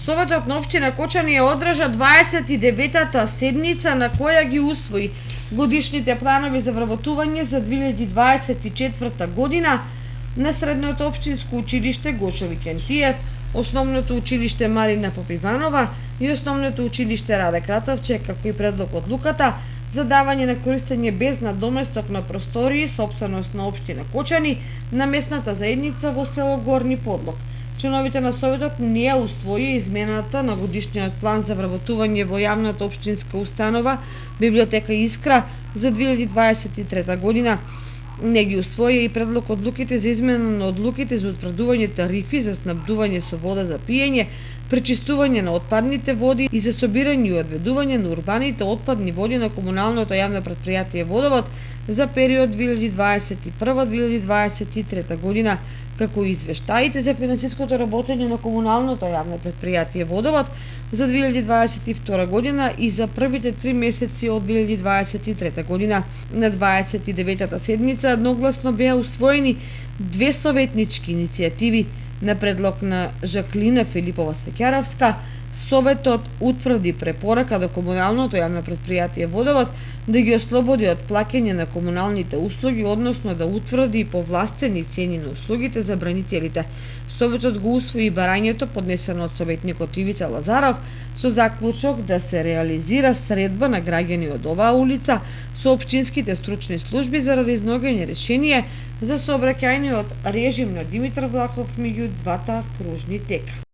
Советот на општина Кочани ја одржа 29-та седница на која ги усвои годишните планови за вработување за 2024 година на Средното општинско училиште Гошо Викентиев, Основното училиште Марина Попиванова и Основното училиште Раде Кратовче, како и предлог одлуката за давање на користење без надоместок на простории сопственост на општина Кочани на местната заедница во село Горни Подлог. Членовите на Советот не ја усвоија измената на годишниот план за вработување во јавната општинска установа Библиотека Искра за 2023 година. Не ги усвоија и предлог одлуките за измена на одлуките за утврдување тарифи за снабдување со вода за пиење, пречистување на отпадните води и за собирање и одведување на урбаните отпадни води на комуналното јавно претпријатие Водовод за период 2021-2023 година, како и извештаите за финансиското работење на комуналното јавно претпријатие Водовод за 2022 година и за првите 3 месеци од 2023 година. На 29-та седница едногласно беа усвоени 2 советнички иницијативи. На предлог на Жаклина Филипова Свеќаровска, Советот утврди препорака до комуналното јавно претпријатие Водовод да ги ослободи од плаќање на комуналните услуги, односно да утврди повластени цени на услугите за бранителите. Советот го усвои барањето поднесено од советникот Ивица Лазаров со заклучок да се реализира средба на граѓани од оваа улица со општинските стручни служби заради изногење решение за сообраќајниот режим на Димитар Влахов меѓу двата кружни тека.